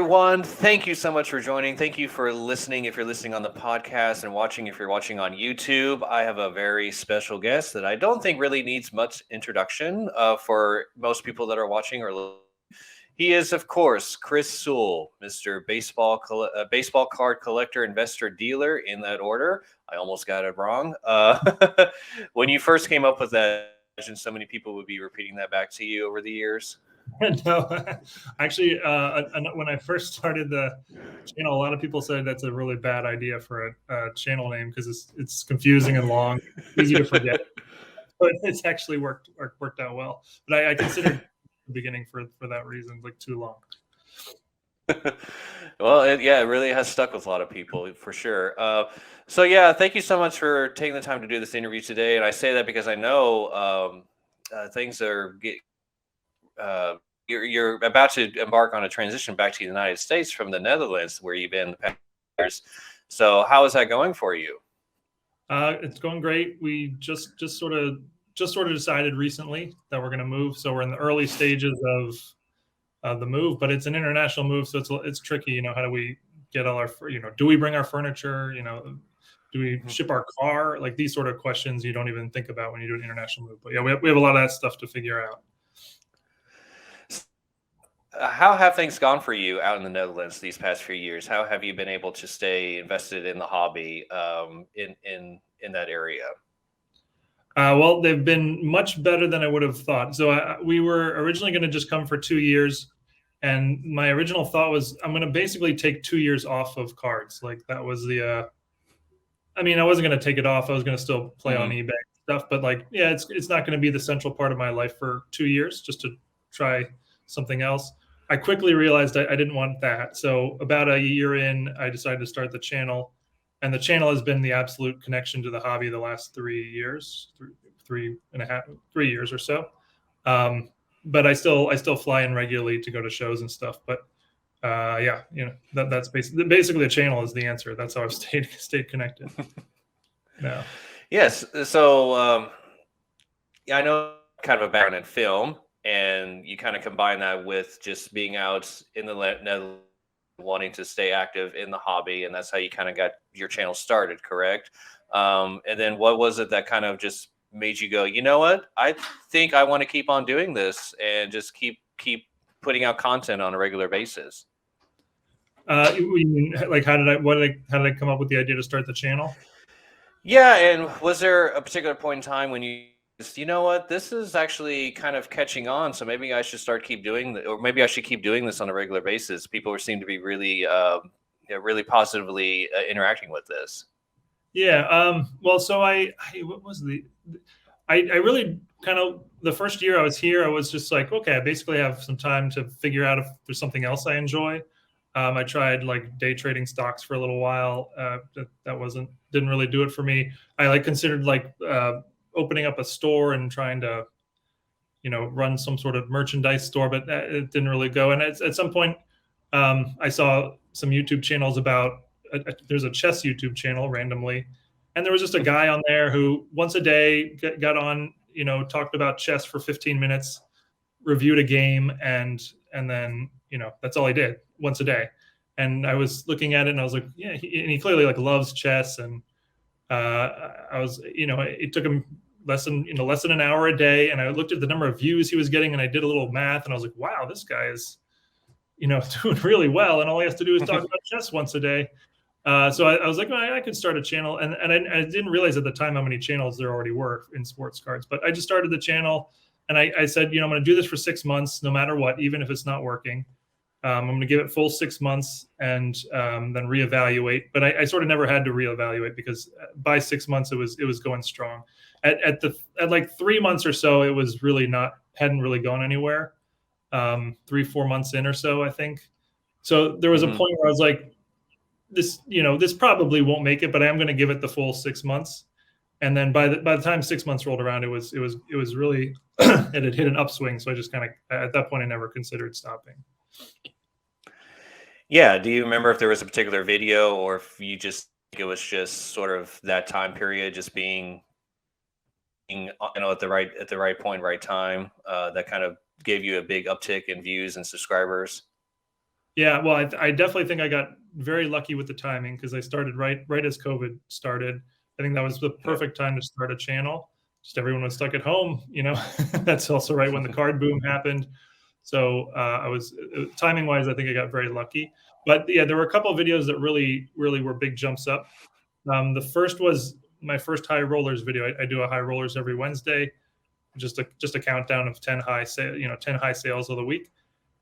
everyone. Thank you so much for joining. Thank you for listening if you're listening on the podcast and watching if you're watching on YouTube. I have a very special guest that I don't think really needs much introduction for most people that are watching or listening. He is, of course, Chris Sewall, Mr. Baseball card collector, investor, dealer, in that order. I almost got it wrong. When you first came up with that, so many people would be repeating that back to you over the years. No, actually, when I first started the channel, a lot of people said that's a really bad idea for a channel name because it's confusing and long, easy to forget. But it's actually worked out well. But I considered the beginning for that reason, like too long. Well, it really has stuck with a lot of people for sure. So yeah, thank you so much for taking the time to do this interview today. And I say that because I know things are you're about to embark on a transition back to the United States from the Netherlands, where you've been the past years. So how is that going for you? It's going great. We just sort of decided recently that we're going to move. So we're in the early stages of the move, but it's an international move, so it's tricky. You know, how do we get all our, do we bring our furniture? Do we ship our car? Like these sort of questions you don't even think about when you do an international move. But yeah, we have a lot of that stuff to figure out. How have things gone for you out in the Netherlands these past few years? How have you been able to stay invested in the hobby in that area? Well, they've been much better than I would have thought. So we were originally going to just come for 2 years, and my original thought was I'm going to basically take 2 years off of cards. Like that was the. I mean, I wasn't going to take it off. I was going to still play on eBay stuff, but like, yeah, it's not going to be the central part of my life for 2 years, just to try something else. I quickly realized I didn't want that. So about a year in, I decided to start the channel, and the channel has been the absolute connection to the hobby the last 3 years, 3 years or so. But I still fly in regularly to go to shows and stuff. But yeah, that's basically the channel is the answer. That's how I've stayed connected. No. Yes. So I know kind of a background in film. And you kind of combine that with just being out in the Netherlands, wanting to stay active in the hobby, and that's how you kind of got your channel started, correct? And then what was it that kind of just made you go, you know what? I think I want to keep on doing this and just keep putting out content on a regular basis. You mean, like, how did I come up with the idea to start the channel? Yeah, and was there a particular point in time when you know what, this is actually kind of catching on, so maybe I should keep doing this on a regular basis? People seem to be really really positively interacting with this. Yeah. Well, so I really kind of, the first year I was here, I was just like, okay, I basically have some time to figure out if there's something else I enjoy. I tried like day trading stocks for a little while. That didn't really do it for me. I considered opening up a store and trying to, run some sort of merchandise store, but it didn't really go. And at some point, I saw some YouTube channels about, there's a chess YouTube channel randomly. And there was just a guy on there who once a day got on, talked about chess for 15 minutes, reviewed a game, and then, that's all he did once a day. And I was looking at it and I was like, yeah, he clearly loves chess. And I was, it took him less than an hour a day. And I looked at the number of views he was getting, and I did a little math, and I was like, wow, this guy is, doing really well. And all he has to do is talk about chess once a day. So I was like, well, I could start a channel. And I didn't realize at the time how many channels there already were in sports cards. But I just started the channel, and I said, I'm going to do this for 6 months, no matter what, even if it's not working. I'm going to give it full 6 months and then reevaluate. But I sort of never had to reevaluate, because by 6 months it was going strong. At 3 months or so, it was really hadn't really gone anywhere. 3-4 months in or so, I think. So there was a point where I was like, this probably won't make it, but I am going to give it the full 6 months. And then by the time 6 months rolled around, it was really it had hit an upswing. So I just kind of, at that point, I never considered stopping. Yeah. Do you remember if there was a particular video, or if you just think it was just sort of that time period, just being at the right point, right time, that kind of gave you a big uptick in views and subscribers? Yeah, well, I definitely think I got very lucky with the timing because I started right as COVID started. I think that was the Yeah. perfect time to start a channel. Just everyone was stuck at home, you know. That's also right when the card boom happened. So I was timing wise, I think I got very lucky. But yeah, there were a couple of videos that really were big jumps up. The first was my first high rollers video. I do a high rollers every Wednesday, just a countdown of 10 10 high sales of the week.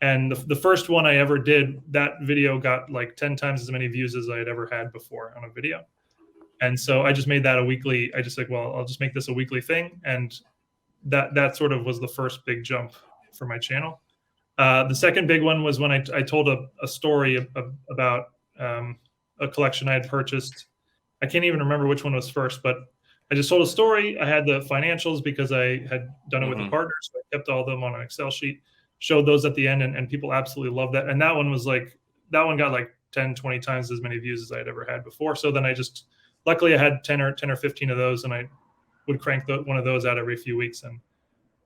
And the first one I ever did, that video got like 10 times as many views as I had ever had before on a video. And so I just made that a weekly. I just like, well, I'll just make this a weekly thing, and that sort of was the first big jump for my channel. The second big one was when I told a story about a collection I had purchased. I can't even remember which one was first, but I just told a story. I had the financials because I had done it with a Hmm. partner, so I kept all of them on an Excel sheet, showed those at the end, and people absolutely loved that. And that one was like, that one got like 10, 20 times as many views as I had ever had before. So then I just, luckily I had 10 or 15 of those, and I would crank one of those out every few weeks. And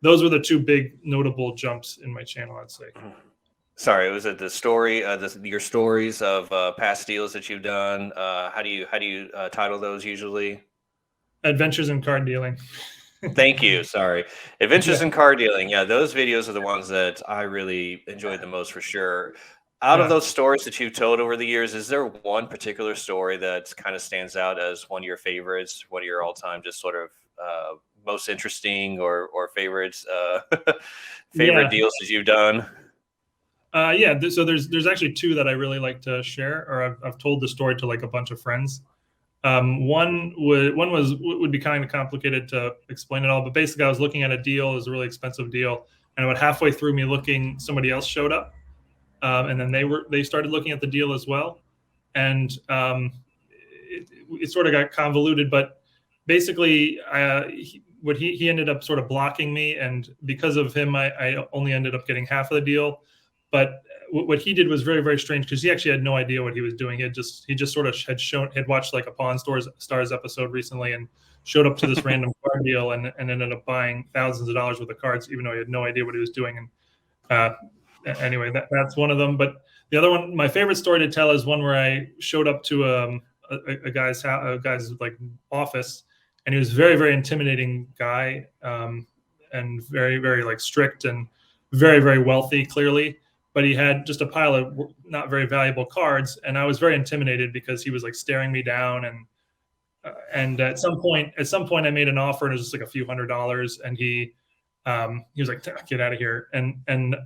those were the two big notable jumps in my channel, I'd say. Sorry, was it the story, your stories of past deals that you've done? How do you title those usually? Adventures in card dealing. Thank you. Sorry. Adventures Yeah. in car dealing. Yeah, those videos are the ones that I really enjoyed the most for sure. Out of Yeah. those stories that you've told over the years, is there one particular story that kind of stands out as one of your favorites, one of your all-time just sort of most interesting or favorites favorite Yeah. deals that you've done? Yeah. So there's actually two that I really like to share, or I've told the story to like a bunch of friends. One would be kind of complicated to explain it all, but basically I was looking at a deal. It was a really expensive deal, and about halfway through me looking, somebody else showed up, and then they started looking at the deal as well, and it sort of got convoluted. But basically, he ended up sort of blocking me, and because of him, I only ended up getting half of the deal. But what he did was very strange because he actually had no idea what he was doing. He just sort of had watched like a Pawn Stars episode recently and showed up to this random card deal and ended up buying thousands of dollars worth of cards, even though he had no idea what he was doing. And anyway, that's one of them. But the other one, my favorite story to tell, is one where I showed up to a guy's like office, and he was a very intimidating guy, and very like strict and very wealthy, clearly. But he had just a pile of not very valuable cards, and I was very intimidated because he was like staring me down. And at some point, I made an offer, and it was just like a few $100s, and he was like, "Get out of here!" And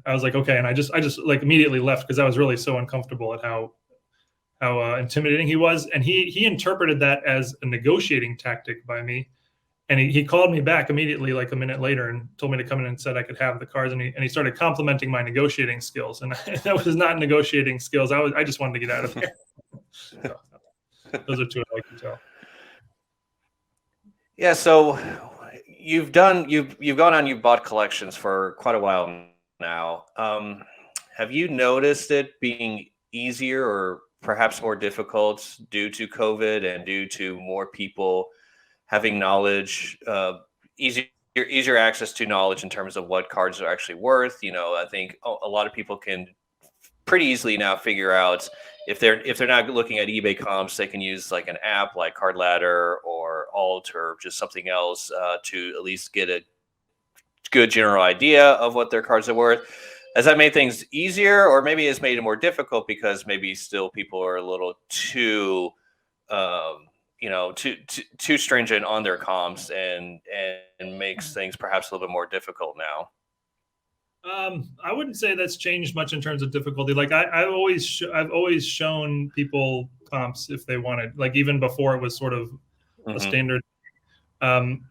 I was like, "Okay," and I just like immediately left because I was really so uncomfortable at how intimidating he was, and he interpreted that as a negotiating tactic by me. And he called me back immediately, like a minute later, and told me to come in and said I could have the cards. And he started complimenting my negotiating skills. And that was not negotiating skills. I just wanted to get out of there. So, those are two I like to tell. Yeah, so you've gone on, you've bought collections for quite a while now. Have you noticed it being easier or perhaps more difficult due to COVID and due to more people having knowledge, easier access to knowledge in terms of what cards are actually worth? I think a lot of people can pretty easily now figure out if they're not looking at eBay comps, they can use like an app like Card Ladder or Alt or just something else to at least get a good general idea of what their cards are worth. Has that made things easier, or maybe it's made it more difficult because maybe still people are a little too too stringent on their comps and makes things perhaps a little bit more difficult now? I wouldn't say that's changed much in terms of difficulty. Like I've always shown people comps if they wanted, like even before it was sort of a Hmm. standard. Um,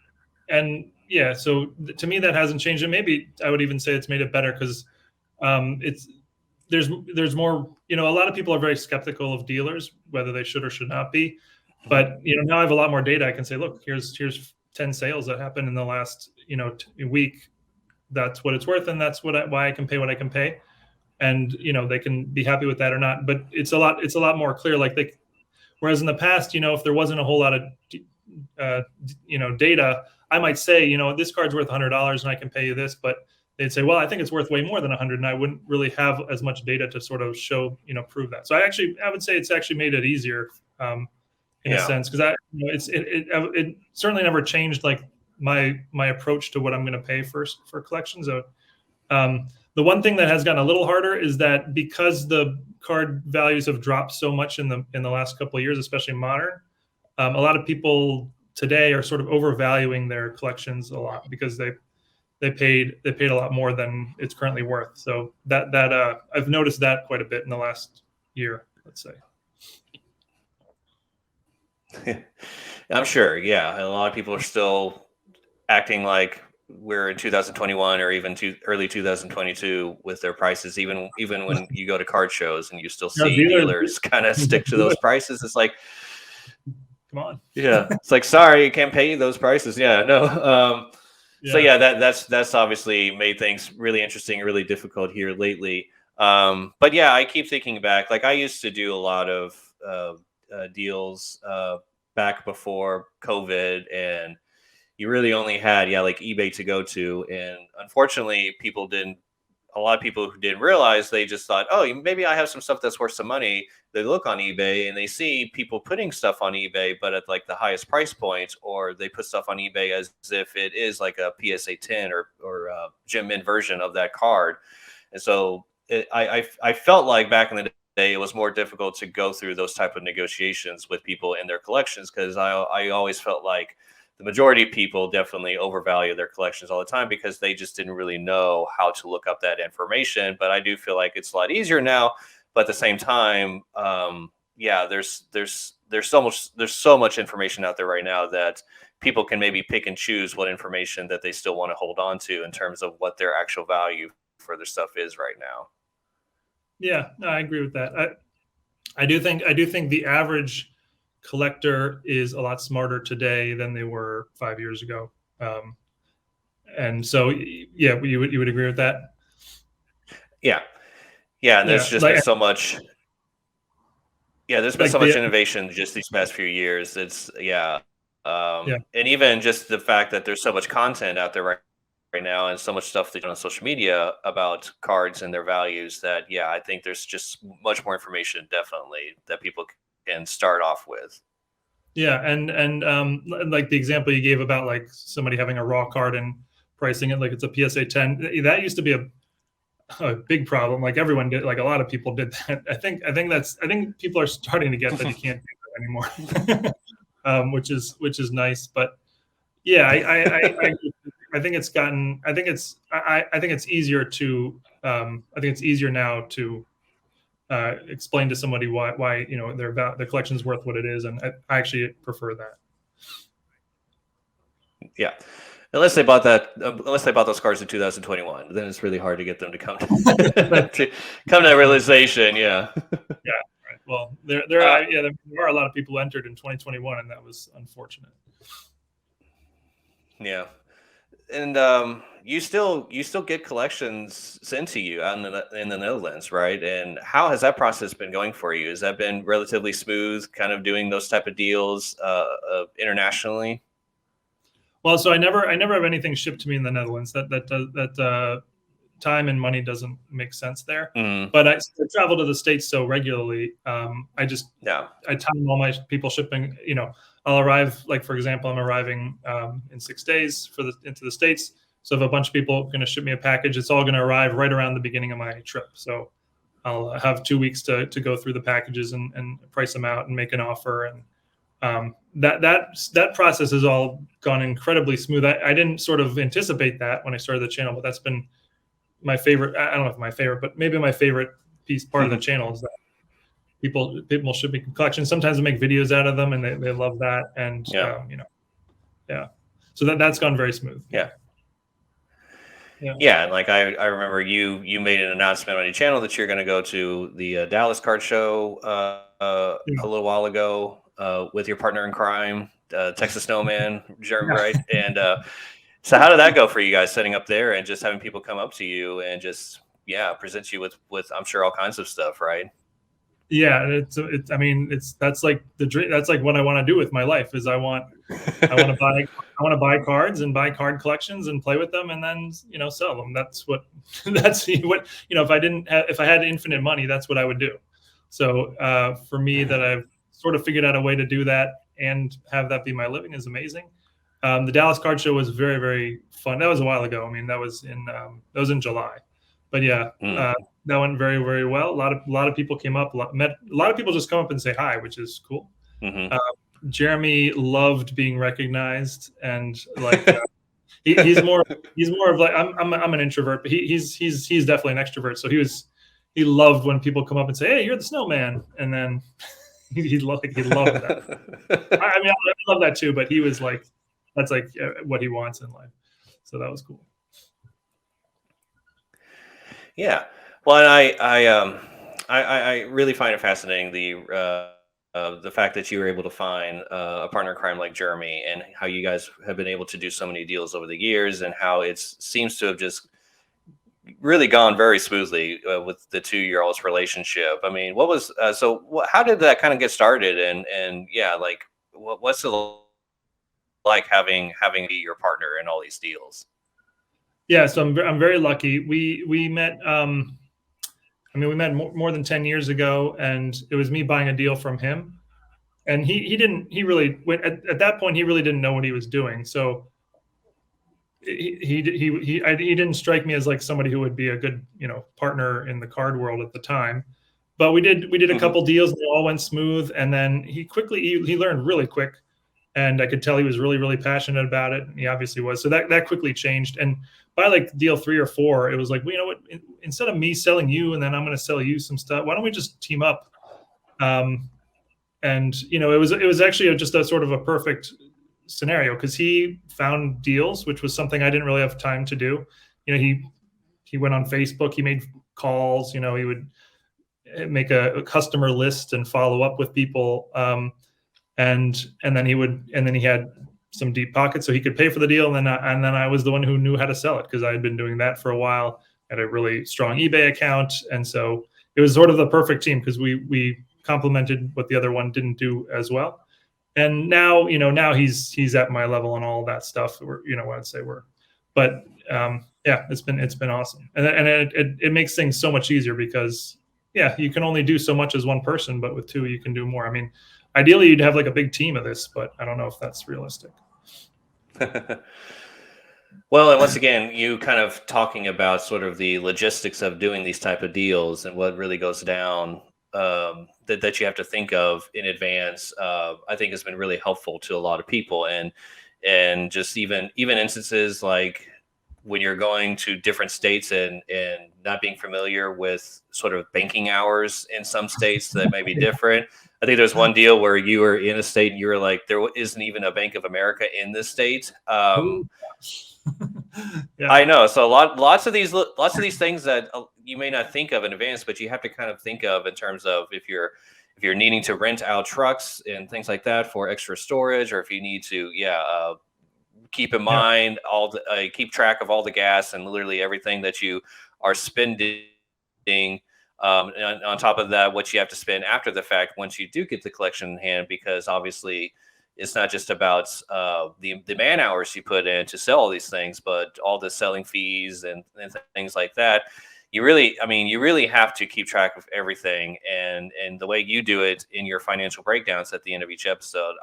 and yeah, so to me that hasn't changed. And maybe I would even say it's made it better because it's there's more. A lot of people are very skeptical of dealers, whether they should or should not be. But now I have a lot more data. I can say, look, here's 10 sales that happened in the last week. That's what it's worth, and that's why I can pay what I can pay. And they can be happy with that or not. But it's a lot more clear. Like whereas in the past, if there wasn't a whole lot of data, I might say, this card's worth $100 and I can pay you this, but they'd say, well, I think it's worth way more than 100, and I wouldn't really have as much data to sort of show, prove that. So I would say it's actually made it easier in a sense, because it certainly never changed like my approach to what I'm going to pay for collections. So, the one thing that has gotten a little harder is that because the card values have dropped so much in the last couple of years, especially modern, a lot of people today are sort of overvaluing their collections a lot because they paid a lot more than it's currently worth. So that I've noticed that quite a bit in the last year, let's say. I'm sure. Yeah. A lot of people are still acting like we're in 2021 or even early 2022 with their prices, even when you go to card shows and you still see dealers kind of stick to those prices. It's like, come on. Yeah. It's like, sorry, you can't pay you those prices. Yeah, no. So yeah, that's obviously made things really interesting, really difficult here lately. But yeah, I keep thinking back. Like I used to do a lot of deals back before COVID, and you really only had like eBay to go to, and unfortunately, a lot of people who didn't realize, they just thought, oh, maybe I have some stuff that's worth some money. They look on eBay and they see people putting stuff on eBay, but at like the highest price point, or they put stuff on eBay as if it is like a PSA 10 or gem mint version of that card. And so I felt like back in the day, it was more difficult to go through those type of negotiations with people in their collections, because I always felt like the majority of people definitely overvalue their collections all the time because they just didn't really know how to look up that information. But I do feel like it's a lot easier now. But at the same time, there's so much information out there right now that people can maybe pick and choose what information that they still want to hold on to in terms of what their actual value for their stuff is right now. Yeah, no, I agree with that. I do think the average collector is a lot smarter today than they were 5 years ago, and so yeah, you would agree with that. Yeah, and there's just been so much. Yeah, there's been so much innovation just these past few years. It's and even just the fact that there's so much content out there right now, and so much stuff that on social media about cards and their values, that I think there's just much more information definitely that people can start off with. Yeah, and like the example you gave about like somebody having a raw card and pricing it like it's a PSA 10, that used to be a big problem. Like everyone did, like a lot of people did that. I think people are starting to get that you can't do that anymore, which is nice. But yeah, I think it's gotten. I think it's easier to. I think it's easier now to explain to somebody why their collection's worth what it is, and I actually prefer that. Yeah, unless they bought those cards in 2021, then it's really hard to get them to come to that realization. Yeah. Yeah. Right. Well, there are a lot of people entered in 2021, and that was unfortunate. Yeah. And you still get collections sent to you out in the Netherlands, right? And how has that process been going for you? Has that been relatively smooth, kind of doing those type of deals internationally? Well, so I never have anything shipped to me in the Netherlands. That time and money doesn't make sense there. Mm-hmm. But I travel to the States so regularly. I time all my people shipping. I'll arrive, like, for example, I'm arriving in 6 days into the States. So if a bunch of people are going to ship me a package, it's all going to arrive right around the beginning of my trip. So I'll have 2 weeks to go through the packages and price them out and make an offer. And that process has all gone incredibly smooth. I didn't sort of anticipate that when I started the channel, but that's been my favorite. I don't know if my favorite, but maybe my favorite part of the channel is that people should be collections. Sometimes I make videos out of them, and they love that. And so that's gone very smooth. Yeah. And like I remember you made an announcement on your channel that you're going to go to the Dallas card show a little while ago with your partner in crime, Texas Snowman, Jeremy, right? And so how did that go for you guys, setting up there and just having people come up to you and just present you with I'm sure all kinds of stuff, right? Yeah, I mean, that's like the dream. That's like what I want to do with my life. Is I want to buy cards and buy card collections and play with them and then sell them. That's what that's what if I had infinite money, that's what I would do. So for me, that I've sort of figured out a way to do that and have that be my living is amazing. The Dallas Card Show was very, very fun. That was a while ago. I mean, that was in July, but yeah, Mm. that went very, very well. A lot of people came up. A lot of people just come up and say hi, which is cool. Hmm. Uh, Jeremy loved being recognized, and like he's more of like I'm an introvert, but he's definitely an extrovert. So he loved when people come up and say, "Hey, you're the Snowman," and then he loved that. I mean, I love that too, but he was like, that's like what he wants in life. So that was cool. Yeah. Well, and I really find it fascinating the fact that you were able to find a partner in crime like Jeremy, and how you guys have been able to do so many deals over the years, and how it seems to have just really gone very smoothly with the 2 year old's relationship. I mean, what was how did that kind of get started? And yeah, like what's it like having be your partner in all these deals? Yeah, so I'm very lucky. We met. I mean, we met more than 10 years ago, and it was me buying a deal from him. And he didn't he really at that point he really didn't know what he was doing. So he didn't strike me as like somebody who would be a good partner in the card world at the time. But we did a Hmm. couple deals, and they all went smooth. And then he learned really quick, and I could tell he was really, really passionate about it. And he obviously was. So that quickly changed. And by like deal 3 or 4, it was like, well, you know what? Instead of me selling you and then I'm going to sell you some stuff, why don't we just team up? Um, and it was actually just a sort of a perfect scenario, because he found deals, which was something I didn't really have time to do. He went on Facebook, he made calls, he would make a customer list and follow up with people. And then he had some deep pockets, so he could pay for the deal. And then I was the one who knew how to sell it, because I had been doing that for a while. Had a really strong eBay account, and so it was sort of the perfect team, because we complemented what the other one didn't do as well. And now he's at my level and all that stuff. I'd say but yeah, it's been awesome, and it makes things so much easier, because yeah, you can only do so much as one person, but with two you can do more. I mean, ideally you'd have like a big team of this, but I don't know if that's realistic. Well, and once again, you kind of talking about sort of the logistics of doing these type of deals and what really goes down, that you have to think of in advance. I think has been really helpful to a lot of people, and just even instances like when you're going to different states and not being familiar with sort of banking hours in some states that may be different. I think there's one deal where you were in a state and you were like, there isn't even a Bank of America in this state. Ooh. Yeah. I know. So lots of these things that you may not think of in advance, but you have to kind of think of in terms of if you're needing to rent out trucks and things like that for extra storage, or if you need to, keep in Yeah. mind keep track of all the gas and literally everything that you are spending. And on top of that, what you have to spend after the fact once you do get the collection in hand, because obviously it's not just about the man hours you put in to sell all these things, but all the selling fees and things like that. You really have to keep track of everything, and the way you do it in your financial breakdowns at the end of each episode,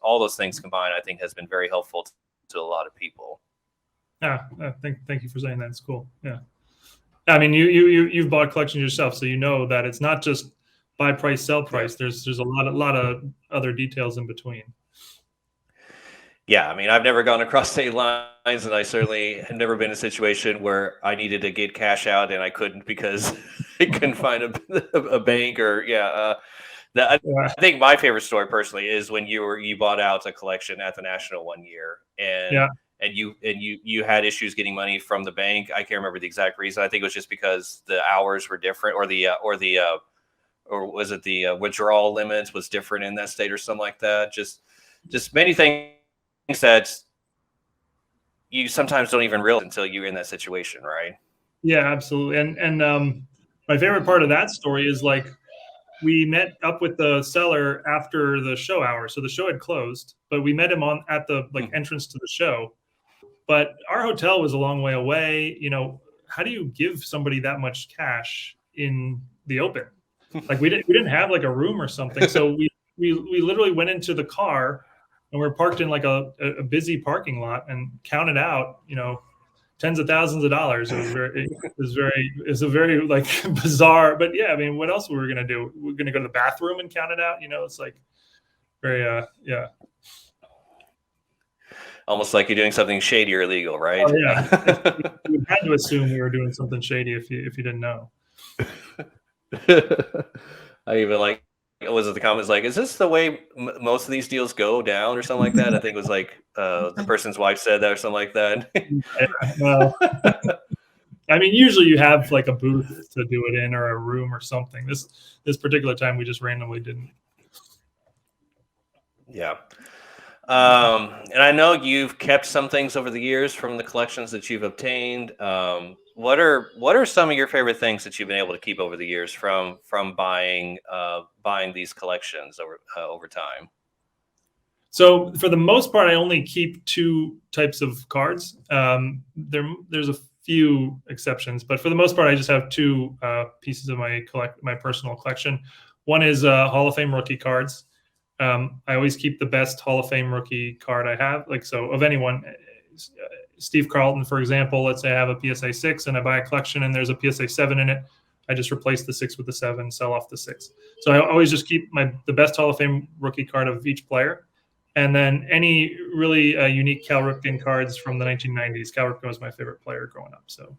all those things combined, I think has been very helpful to a lot of people. Yeah. Thank you for saying that. It's cool. Yeah. I mean, you've bought collections yourself, so you know that it's not just buy price, sell Yeah. price. There's a lot of other details in between. Yeah, I mean, I've never gone across state lines, and I certainly have never been in a situation where I needed to get cash out and I couldn't because I couldn't find a bank or yeah. Yeah. I think my favorite story personally is when you bought out a collection at the National one year, and Yeah. you had issues getting money from the bank. I can't remember the exact reason. I think it was just because the hours were different, or was it the withdrawal limits was different in that state or something like that. Just many things that you sometimes don't even realize until you're in that situation, right? Yeah, absolutely. And my favorite part of that story is like we met up with the seller after the show hour. So the show had closed, but we met him at the entrance to the show. But our hotel was a long way away. How do you give somebody that much cash in the open? Like we didn't have like a room or something. So we literally went into the car and we're parked in like a busy parking lot and counted out, tens of thousands of dollars. It was a very like bizarre, but yeah, I mean, what else were we going to do? We're going to go to the bathroom and count it out. It's like very, yeah. Almost like you're doing something shady or illegal, right? Oh, yeah. You had to assume we were doing something shady if you didn't know. I even like, was it the comments like, is this the way most of these deals go down or something like that? I think it was like the person's wife said that or something like that. Yeah, well, I mean, usually you have like a booth to do it in or a room or something. This particular time we just randomly didn't. Yeah. And I know you've kept some things over the years from the collections that you've obtained. What are some of your favorite things that you've been able to keep over the years from buying these collections over time? So for the most part, I only keep two types of cards. There's a few exceptions, but for the most part, I just have two pieces of my personal collection. One is Hall of Fame rookie cards. I always keep the best Hall of Fame rookie card I have. Like, so of anyone, Steve Carlton, for example, let's say I have a PSA 6 and I buy a collection and there's a PSA 7 in it. I just replace the 6 with the 7, sell off the 6. So I always just keep the best Hall of Fame rookie card of each player. And then any really unique Cal Ripken cards from the 1990s. Cal Ripken was my favorite player growing up. So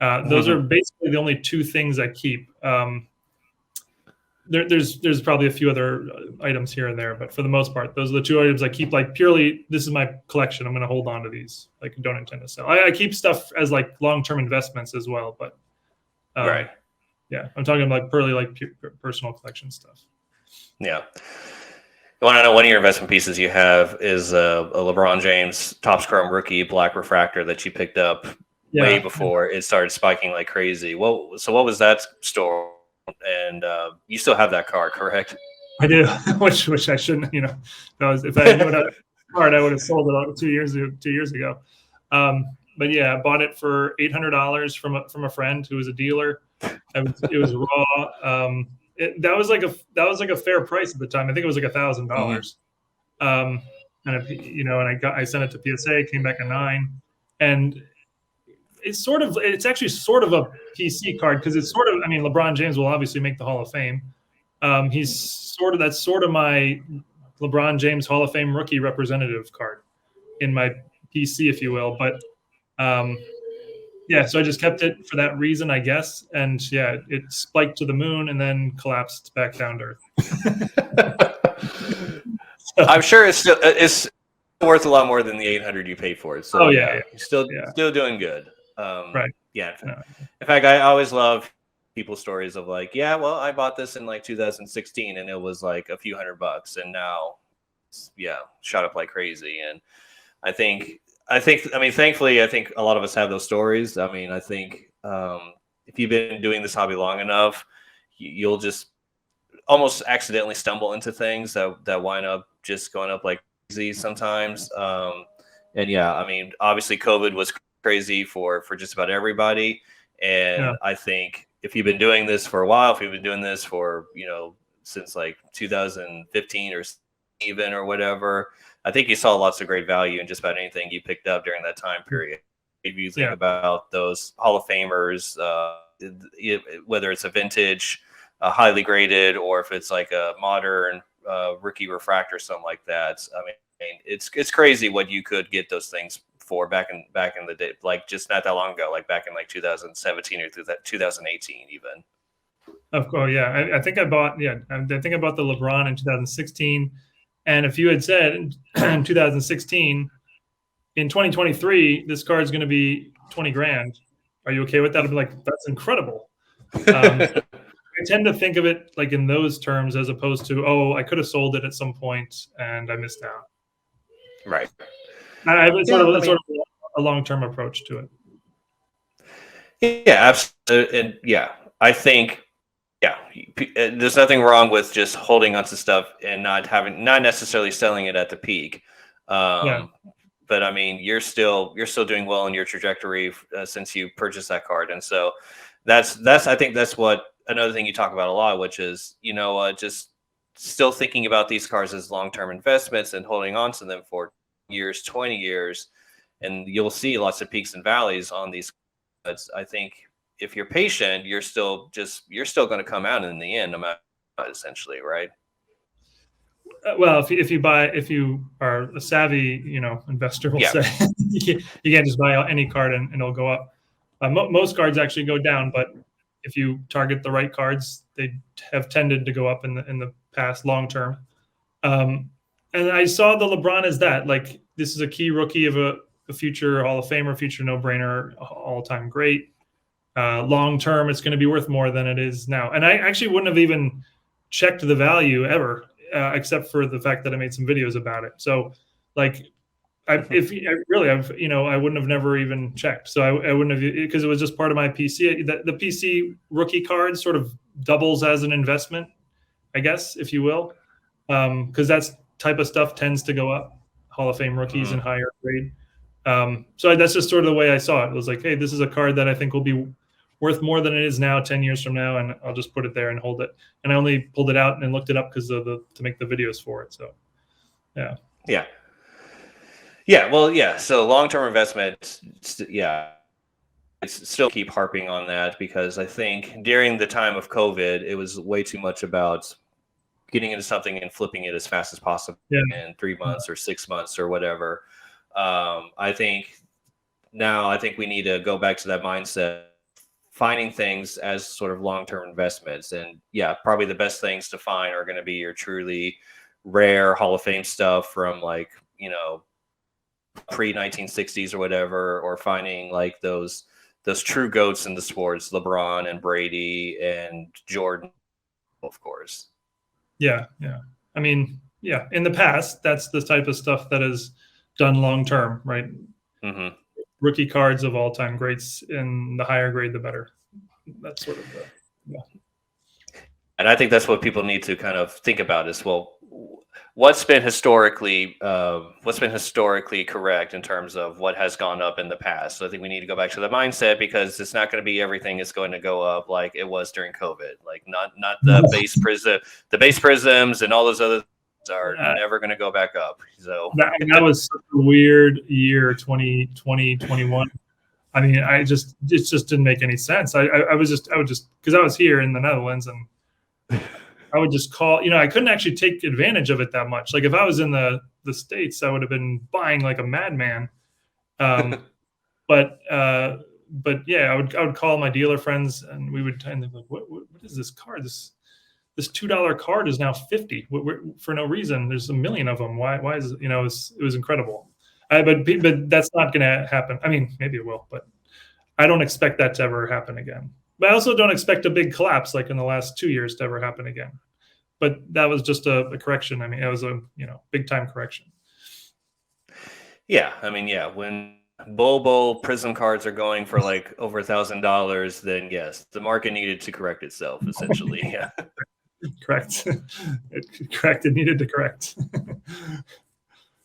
those are basically the only two things I keep. There's probably a few other items here and there, but for the most part, those are the two items I keep. Like purely, this is my collection. I'm going to hold on to these. Like, don't intend to sell. I keep stuff as like long-term investments as well, but right. Yeah, I'm talking like purely like personal collection stuff. Yeah. I want to know, one of your investment pieces you have is a LeBron James Topps Chrome rookie black refractor that you picked up way before it started spiking like crazy. So what was that story? And you still have that card, correct? I do, which I shouldn't. If I knew that card, I would have sold it 2 years ago. But yeah, I bought it for $800 from a friend who was a dealer. It was raw. That was like a fair price at the time. I think it was like $1,000. And I sent it to PSA, came back a 9, and it's actually sort of a PC card because it's sort of, I mean, LeBron James will obviously make the Hall of Fame. That's sort of my LeBron James Hall of Fame rookie representative card in my PC, if you will. But yeah, so I just kept it for that reason, I guess. And yeah, it spiked to the moon and then collapsed back down to earth. I'm sure it's worth a lot more than the $800 you paid for it. So you're still doing good. Right. Yeah. In fact, I always love people's stories of like, yeah, well, I bought this in like 2016 and it was like a few $100, and now, shot up like crazy. And I mean, thankfully, I think a lot of us have those stories. I mean, I think if you've been doing this hobby long enough, you'll just almost accidentally stumble into things that wind up just going up like crazy sometimes. And yeah, I mean, obviously COVID was crazy for just about everybody. And I think if you've been doing this for a while, if you've been doing this for, since like 2015 or even or whatever, I think you saw lots of great value in just about anything you picked up during that time period. If you think about those Hall of Famers, whether it's a vintage, highly graded, or if it's like a modern rookie refractor, something like that. I mean, it's crazy what you could get those things for back in the day, like just not that long ago, like back in like 2017 or through that 2018 even. Of course, yeah. I think I bought the LeBron in 2016. And if you had said in 2016, in 2023, this card's going to be 20 grand, are you okay with that? I'd be like, that's incredible. I tend to think of it like in those terms as opposed to, I could have sold it at some point and I missed out. Right. I have sort of a long-term approach to it. Yeah, absolutely. And I think, there's nothing wrong with just holding onto stuff and not necessarily selling it at the peak. Yeah. But I mean, you're still doing well in your trajectory since you purchased that card, and so that's I think that's what another thing you talk about a lot, which is just still thinking about these cars as long term investments and holding on to them for years, 20 years, and you'll see lots of peaks and valleys on these. But I think if you're patient, you're still going to come out in the end, no matter what, essentially, right? Well, if you are a savvy, investor, will Yeah. say you can't just buy any card and it'll go up. Most cards actually go down, but if you target the right cards, they have tended to go up in the past long term. And I saw the LeBron as that. Like, this is a key rookie of a future Hall of Famer, future no-brainer, all-time great. Long term, it's going to be worth more than it is now. And I actually wouldn't have even checked the value ever, except for the fact that I made some videos about it. So, like, I wouldn't have never even checked. So I wouldn't have, because it was just part of my PC. The PC rookie card sort of doubles as an investment, I guess, if you will, because that type of stuff tends to go up. Hall of Fame rookies and higher grade. So that's just sort of the way I saw it. It was like, hey, this is a card that I think will be worth more than it is now 10 years from now, and I'll just put it there and hold it. And I only pulled it out and looked it up because to make the videos for it. So So long-term investment, it's still keep harping on that, because I think during the time of COVID, it was way too much about getting into something and flipping it as fast as possible in 3 months or 6 months or whatever. I think we need to go back to that mindset, finding things as sort of long-term investments. And probably the best things to find are going to be your truly rare Hall of Fame stuff from, like, pre-1960s or whatever, or finding like those true goats in the sports, LeBron and Brady and Jordan, of course. Yeah. I mean, in the past, that's the type of stuff that is done long term, right? Mm-hmm. Rookie cards of all-time greats, and the higher grade, the better. That's sort of And I think that's what people need to kind of think about is, well, what's been historically correct in terms of what has gone up in the past. So I think we need to go back to the mindset, because it's not going to be everything is going to go up like it was during COVID. Like not the base prisms and all those other things are never going to go back up. So that was such a weird year, 2020, 21. I mean, it just didn't make any sense. I would just, because I was here in the Netherlands, and I would just call, I couldn't actually take advantage of it that much. Like, if I was in the States, I would have been buying like a madman. But yeah, I would call my dealer friends, and we would kind of like, what is this card? This $2 card is now $50 for no reason. There's a million of them. Why is it? It was incredible. But that's not going to happen. I mean, maybe it will, but I don't expect that to ever happen again. But I also don't expect a big collapse like in the last 2 years to ever happen again. But that was just a correction. I mean, it was a big time correction. Yeah, I mean, when Bobo Prism cards are going for like over $1,000, then yes, the market needed to correct itself, essentially. Yeah. Correct. It needed to correct.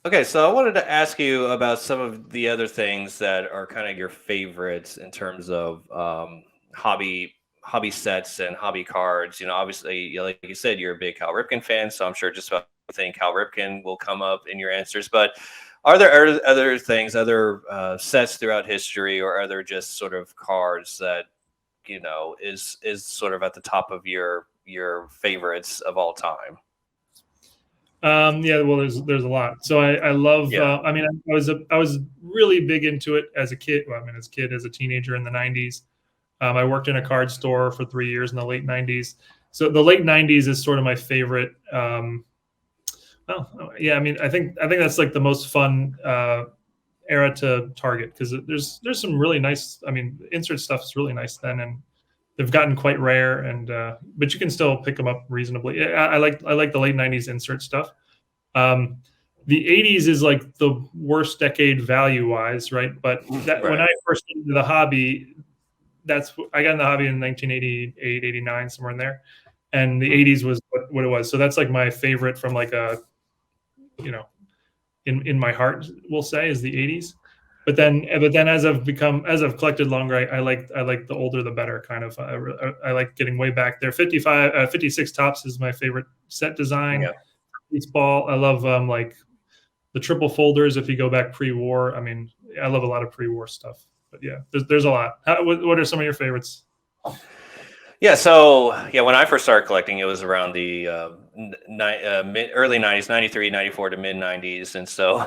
Okay, so I wanted to ask you about some of the other things that are kind of your favorites in terms of hobby sets and hobby cards. Obviously, like you said, you're a big Cal Ripken fan, so I'm sure just about everything Cal Ripken will come up in your answers. But are there other things, other sets throughout history, or are there just sort of cards that is sort of at the top of your favorites of all time? Well, there's a lot. So I love. I mean, I was really big into it as a kid. Well, I mean, as a teenager in the '90s. I worked in a card store for 3 years in the late '90s. So the late '90s is sort of my favorite. I mean, I think that's like the most fun era to target, because there's some really nice. I mean, insert stuff is really nice then, and they've gotten quite rare, and but you can still pick them up reasonably. I like the late '90s insert stuff. The '80s is like the worst decade value wise, right? But when I first got into the hobby, I got in the hobby in 1988, 89, somewhere in there. and the '80s was what it was. So that's like my favorite from like a, you know, in my heart, we'll say, is the '80s. But then as I've collected longer, I like the older the better kind of. I like getting way back there. 56 tops is my favorite set design. Yeah. Baseball, I love like the triple folders. If you go back pre-war, I mean, I love a lot of pre-war stuff. But yeah, there's a lot. What are some of your favorites? Yeah, so yeah, when I first started collecting, it was around the early 90s, 93, 94 to mid 90s. And so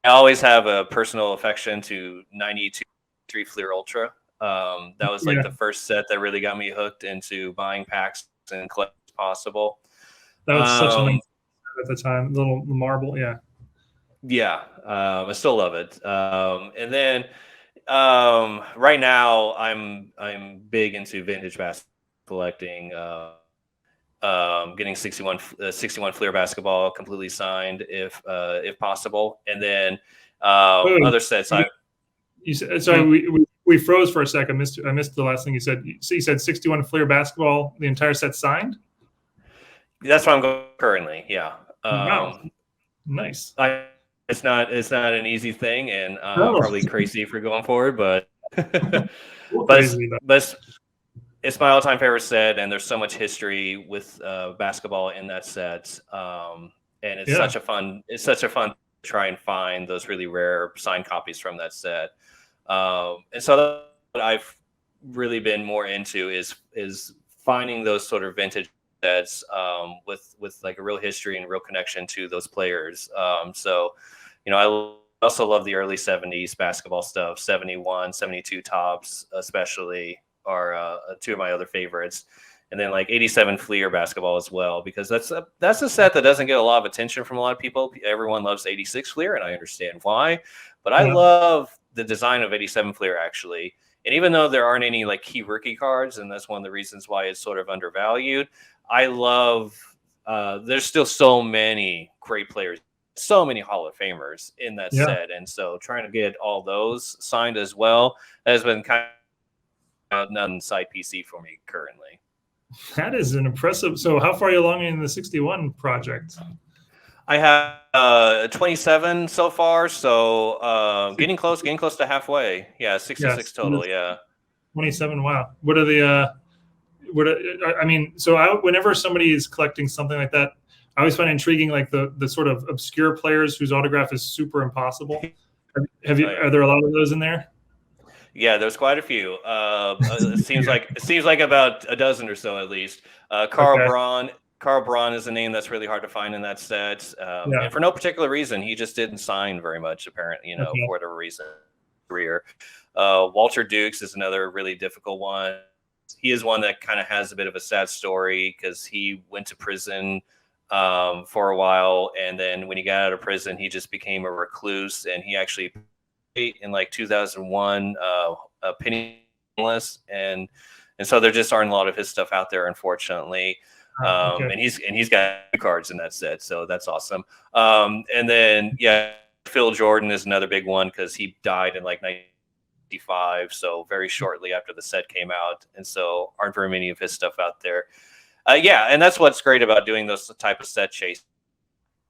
I always have a personal affection to 92 3 Fleer Ultra. That was like Yeah, the first set that really got me hooked into buying packs and collecting as possible. that was such a nice Um, set at the time. Little marble, yeah. yeah, I still love it. And then right now I'm big into vintage basketball collecting. Getting 61 Fleer basketball completely signed if possible, and then Wait, other sets. wait, you said, sorry, we froze for a second. I missed the last thing you said. So you said 61 Fleer basketball, the entire set signed? That's what I'm going currently. Yeah, Wow, nice. I it's not an easy thing, and I'm No, probably crazy for going forward, but but crazy though. but it's my all-time favorite set, and there's so much history with basketball in that set. And Yeah, it's such a fun to try and find those really rare signed copies from that set. And so what I've really been more into is finding those sort of vintage sets with like a real history and real connection to those players. So I also love the early 70s basketball stuff, 71, 72 tops especially are two of my other favorites. And then like 87 Fleer basketball as well, because that's a set that doesn't get a lot of attention from a lot of people. Everyone loves 86 Fleer, and I understand why. But I yeah, love the design of 87 Fleer actually. And even though there aren't any like key rookie cards, and that's one of the reasons why it's sort of undervalued, I love there's still so many great players, so many Hall of Famers in that yeah. set. And so trying to get all those signed as well has been kind of none side PC for me currently. That is an impressive. So how far are you along in the 61 project? I have 27 so far, so getting close to halfway. Yeah, 66 Yes, total. Yeah. 27. Wow. What are the I mean, so whenever somebody is collecting something like that, I always find intriguing like the sort of obscure players whose autograph is super impossible. Have you? Oh, yeah. Are there a lot of those in there? Yeah, there's quite a few. Yeah. It seems like about a dozen or so at least. Okay. Carl Braun is a name that's really hard to find in that set, Yeah. and for no particular reason, he just didn't sign very much. Apparently, Okay. for whatever reason, career. Walter Dukes is another really difficult one. He is one that kind of has a bit of a sad story because he went to prison for a while, and then when he got out of prison, he just became a recluse, and he actually in like 2001 penniless, and so there just aren't a lot of his stuff out there, unfortunately. Okay. And he's got cards in that set, so that's awesome. And then yeah, Phil Jordan is another big one because he died in like 1995, so very shortly after the set came out, and so aren't very many of his stuff out there. Yeah, and that's what's great about doing those type of set chases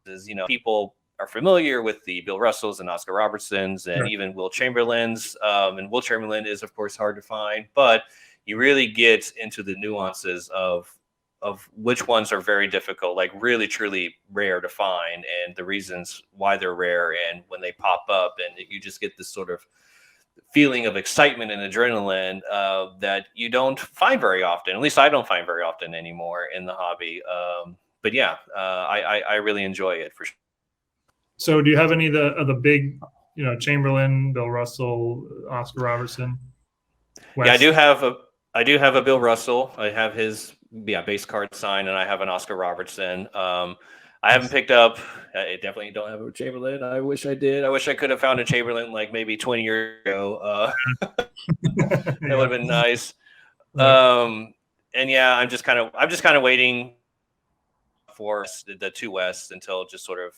is people are familiar with the Bill Russells and Oscar Robertsons and Sure. even Will Chamberlains. And Will Chamberlain is, of course, hard to find, but you really get into the nuances of which ones are very difficult, like really truly rare to find, and the reasons why they're rare, and when they pop up, and you just get this sort of feeling of excitement and adrenaline that you don't find very often. At least I don't find very often anymore in the hobby. But yeah, I really enjoy it for sure. So do you have any of the big, Chamberlain, Bill Russell, Oscar Robertson, Yeah, West? I do have a Bill Russell. I have his base card sign, and I have an Oscar Robertson. I haven't picked up. I definitely don't have a Chamberlain. I wish I did. I wish I could have found a Chamberlain like maybe 20 years ago. That would Yeah. have been nice. Right. And yeah, I'm just kind of waiting for the two Wests until just sort of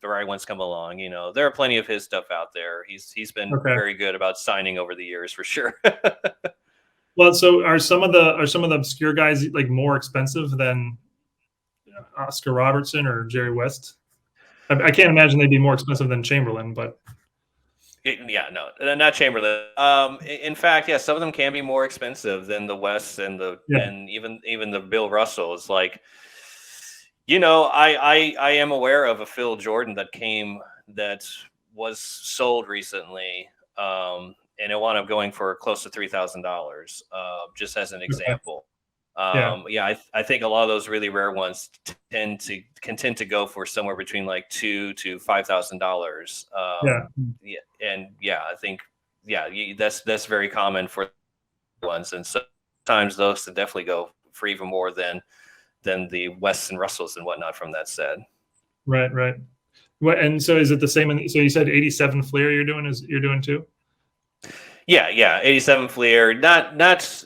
the right ones come along. There are plenty of his stuff out there. He's been Okay. very good about signing over the years for sure. Well, so are some of the obscure guys like more expensive than Oscar Robertson or Jerry West? I can't imagine they'd be more expensive than Chamberlain, but Yeah, no, not Chamberlain. In fact, yeah, some of them can be more expensive than the Wests yeah, and even the Bill Russells. Like, I am aware of a Phil Jordan that was sold recently, and it wound up going for close to $3,000. Just as an okay, example. yeah, Yeah, I think a lot of those really rare ones tend to go for somewhere between like $2,000 to $5,000. yeah, Yeah, and yeah, I think yeah, that's very common for ones, and sometimes those can definitely go for even more than the Wests and Russells and whatnot from that set. right, right. What, and so is it the same? So you said 87 Fleer you're doing too? Yeah, yeah, 87 Fleer. That's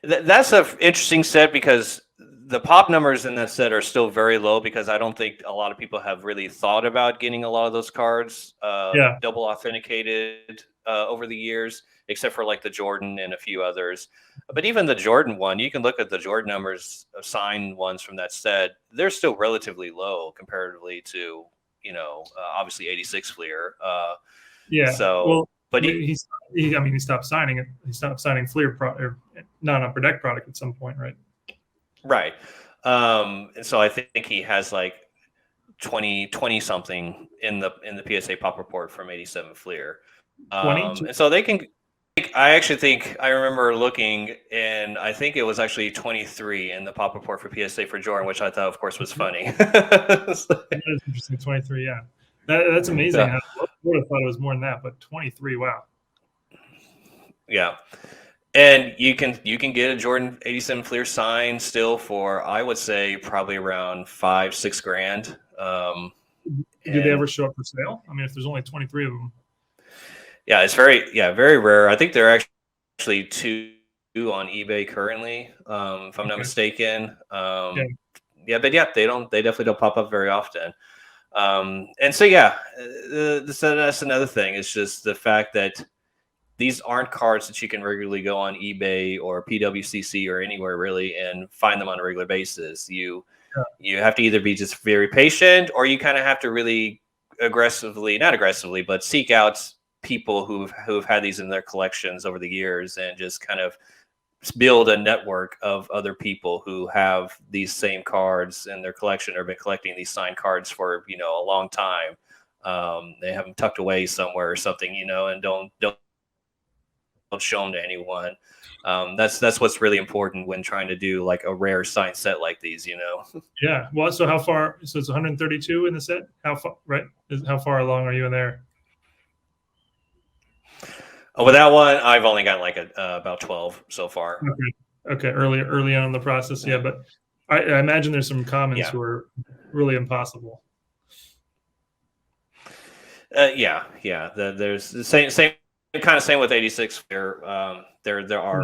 a interesting set because the pop numbers in that set are still very low because I don't think a lot of people have really thought about getting a lot of those cards Yeah, double authenticated over the years, except for like the Jordan and a few others. But even the Jordan one, you can look at the Jordan numbers of signed ones from that set; they're still relatively low comparatively to obviously 86 Fleer. yeah. So, Well, but I mean, he stopped signing it. He stopped signing Fleer or non-upper deck product at some point, right? right. And so I think he has like 20 something in the PSA pop report from 87 Fleer. 20? And so they can I actually think I remember looking and I think it was actually 23 in the pop report for PSA for Jordan, which I thought of course was funny. That is interesting. 23, yeah. That's amazing. Yeah. I would have thought it was more than that, but 23, wow. Yeah. And you can get a Jordan 87 Fleer sign still for I would say probably around 5-6 grand. Do they And ever show up for sale? I mean, if there's only 23 of them. yeah, it's very rare. I think there are actually two on eBay currently, if I'm not Okay. mistaken. Yeah. Yeah, but yeah, they definitely don't pop up very often. And so yeah, so that's another thing. It's just the fact that these aren't cards that you can regularly go on eBay or PWCC or anywhere really and find them on a regular basis. You have to either be just very patient or you kind of have to really not aggressively, but seek out people who've had these in their collections over the years and just kind of build a network of other people who have these same cards in their collection or been collecting these signed cards for a long time. They have them tucked away somewhere or something, and don't show them to anyone. That's what's really important when trying to do like a rare signed set like these. Yeah. Well, so how far? So it's 132 in the set. How far? Right? How far along are you in there? With that one, I've only got like about 12 so far. Okay. Okay. Early on in the process, yeah. But I imagine there's some commons Yeah. who are really impossible. Yeah. There's the same with 86. There are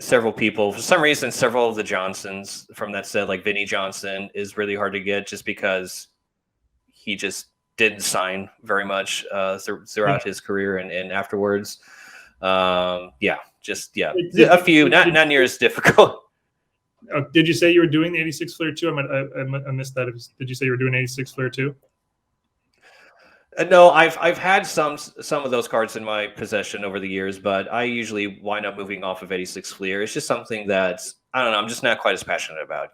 several people. For some reason, several of the Johnsons from that set, like Vinny Johnson, is really hard to get just because he just didn't sign very much throughout his career and afterwards. A few, not near as difficult. Did you say you were doing the 86 Fleer too? I missed that. Did you say you were doing 86 Fleer too? No, I've had some of those cards in my possession over the years, but I usually wind up moving off of 86 Fleer. It's just something that I don't know. I'm just not quite as passionate about.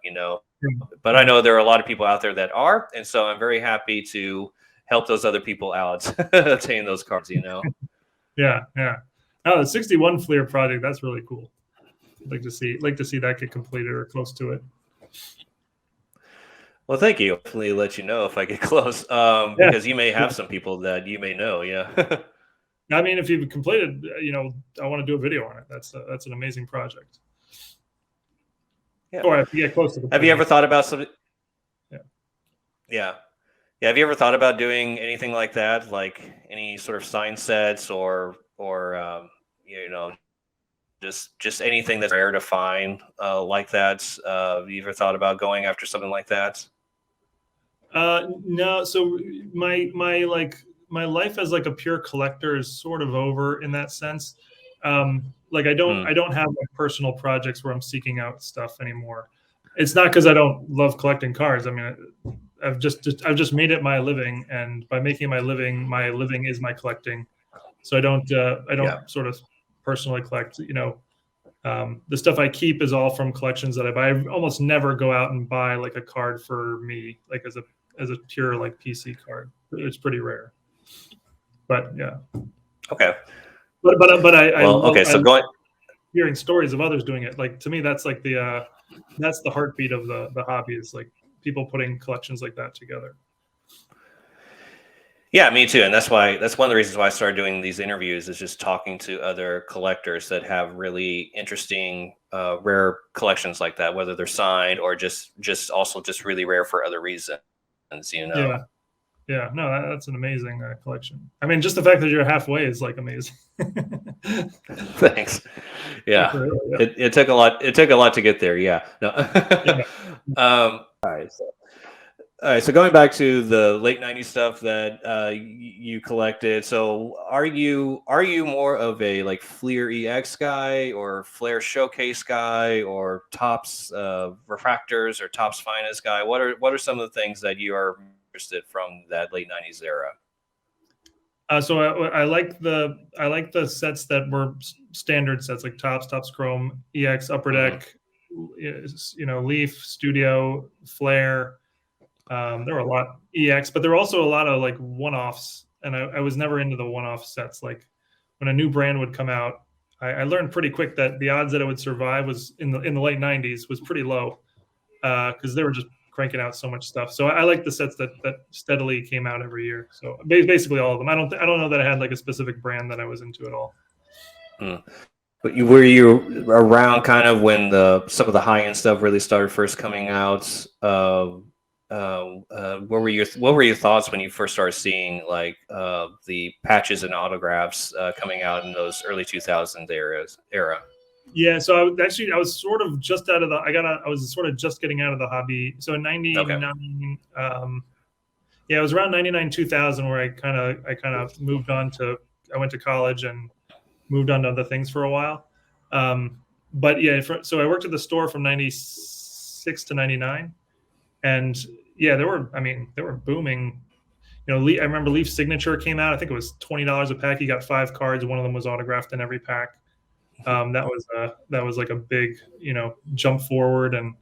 But I know there are a lot of people out there that are, and so I'm very happy to help those other people out obtain those cards. Yeah, yeah. Oh, the 61 Fleer project, that's really cool. Like to see that get completed or close to it. Well, thank you. Hopefully, let you know if I get close, Yeah. because you may have some people that you may know. Yeah. I mean, if you've completed, I want to do a video on it. That's an amazing project. Yeah. Or if you get close to Have you ever thought about some? Yeah. Yeah. Yeah. Have you ever thought about doing anything like that, like any sort of sign sets or just anything that's rare to find like that? Have you ever thought about going after something like that? No. So my life as like a pure collector is sort of over in that sense. Like I don't have like personal projects where I'm seeking out stuff anymore. It's not because I don't love collecting cars. I mean, I've just made it my living, and by making my living is my collecting. So I don't sort of personally collect. The stuff I keep is all from collections that I buy. I almost never go out and buy like a card for me, like as a pure like PC card. It's pretty rare. But yeah. Okay. But I love, okay. So going hearing stories of others doing it. Like to me, that's like that's the heartbeat of the hobby, is like people putting collections like that together. Yeah, me too. And that's one of the reasons why I started doing these interviews, is just talking to other collectors that have really interesting, rare collections like that, whether they're signed or just really rare for other reasons, Yeah. No, that's an amazing collection. I mean, just the fact that you're halfway is like amazing. Thanks. Yeah. It took a lot. It took a lot to get there. Yeah. No. All right. So going back to the late '90s stuff that you collected. So are you more of a like Fleer EX guy, or Flair Showcase guy, or Topps refractors, or Topps Finest guy? What are some of the things that you are interested from that late '90s era? So I like the sets that were standard sets, like Topps Chrome, EX, Upper Deck, Leaf, Studio, Flair. There were a lot EX, but there were also a lot of like one-offs, and I was never into the one-off sets. Like when a new brand would come out, I learned pretty quick that the odds that it would survive was in the late '90s was pretty low, because they were just cranking out so much stuff. So I like the sets that steadily came out every year. So basically all of them. I don't know that I had like a specific brand that I was into at all. But were you around kind of when some of the high end stuff really started first coming out? What were your thoughts when you first started seeing like the patches and autographs coming out in those early 2000s era? Yeah, so I was sort of just out of the I was sort of just getting out of the hobby. So in '99, it was around '99 2000 where I kind of moved on to, I went to college and moved on to other things for a while. But yeah, so I worked at the store from '96 to '99, and yeah, they were booming. I remember Leaf Signature came out. I think it was $20 a pack. You got 5 cards. One of them was autographed in every pack. That was like a big, jump forward, and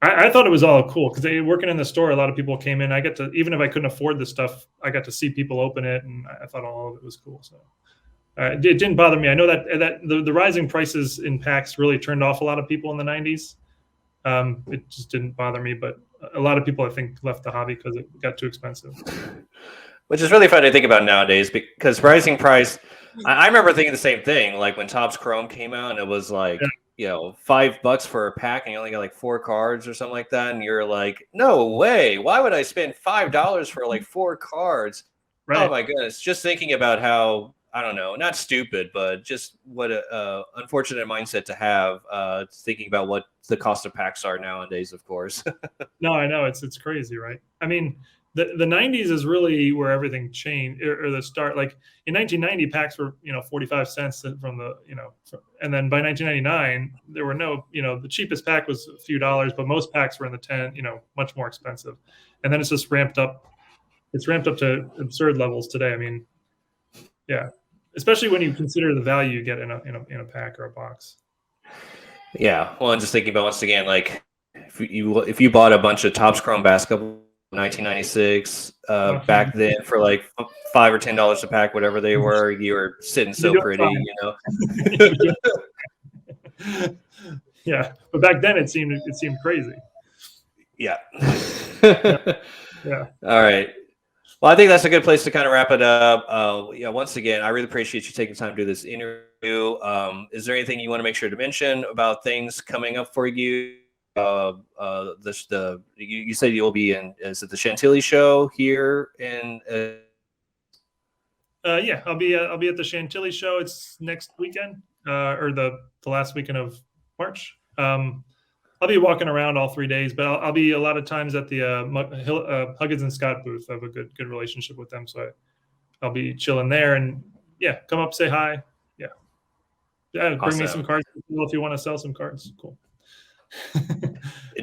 I thought it was all cool because working in the store, a lot of people came in. I get to, even if I couldn't afford the stuff, I got to see people open it, and I thought all of it was cool. So it didn't bother me. I know that the rising prices in packs really turned off a lot of people in the '90s. It just didn't bother me, but a lot of people I think left the hobby because it got too expensive. Which is really fun to think about nowadays, because rising price. I remember thinking the same thing. Like when Topps Chrome came out, and it was like $5 for a pack, and you only got like 4 cards or something like that, and you're like, no way! Why would I spend $5 for like 4 cards? Right. Oh my goodness! Just thinking about how, I don't know, not stupid, but just what a unfortunate mindset to have. Thinking about what the cost of packs are nowadays, of course. No, I know it's crazy, right? I mean, the '90s is really where everything changed, or the start. Like in 1990, packs were 45 cents from the and then by 1999 there were no the cheapest pack was a few dollars, but most packs were in the 10, much more expensive, and then it's just ramped up. It's ramped up to absurd levels today. I mean, yeah, especially when you consider the value you get in a pack or a box. Yeah, well, I'm just thinking about, once again, like if you bought a bunch of Topps Chrome basketball in 1996 back then for like $5 or $10 a pack, whatever they were, you were sitting so pretty, Yeah, but back then it seemed crazy. Yeah. Yeah. All right. Well, I think that's a good place to kind of wrap it up. Once again, I really appreciate you taking time to do this interview. Is there anything you want to make sure to mention about things coming up for you? You said you'll be in, is it the Chantilly show here in? Yeah, I'll be at the Chantilly show. It's next weekend, or the last weekend of March. I'll be walking around all 3 days, but I'll be a lot of times at the Huggins and Scott booth. I have a good relationship with them, so I'll be chilling there. And yeah, come up, say hi. Yeah. Yeah, bring me some Awesome. cards if you want to sell some cards. Cool.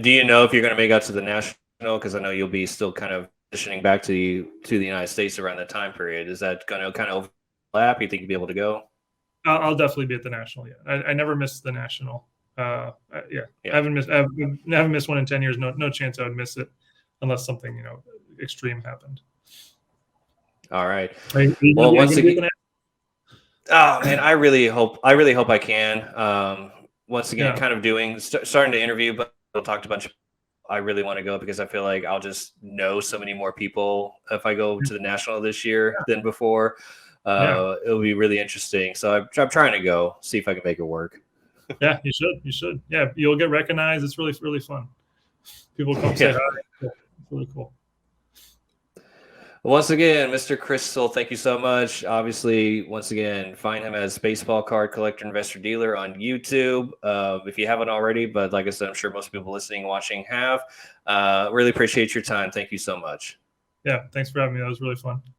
Do you know if you're going to make out to the national? Because I know you'll be still kind of transitioning back to the United States around that time period. Is that going to kind of overlap? You think you'll be able to go? I'll definitely be at the national. Yeah, I never missed the national. Yeah, Yeah. I haven't missed one in 10 years. No chance I would miss it unless something extreme happened. All right. Are you Well, gonna once be at again, the oh man, I really hope I can. Once again, Yeah. kind of starting to interview, but we'll talk to a bunch of. I really want to go because I feel like I'll just know so many more people if I go to the national this year than before. Yeah. It'll be really interesting. So I'm trying to go see if I can make it work. Yeah, you should. You should. Yeah, you'll get recognized. It's really, really fun. People come say Yeah. hi. It's really cool. Once again, Mr. Chris Sewall, thank you so much. Obviously, once again, find him as Baseball Card Collector Investor Dealer on YouTube if you haven't already. But like I said, I'm sure most people listening and watching have. Really appreciate your time. Thank you so much. Yeah, thanks for having me. That was really fun.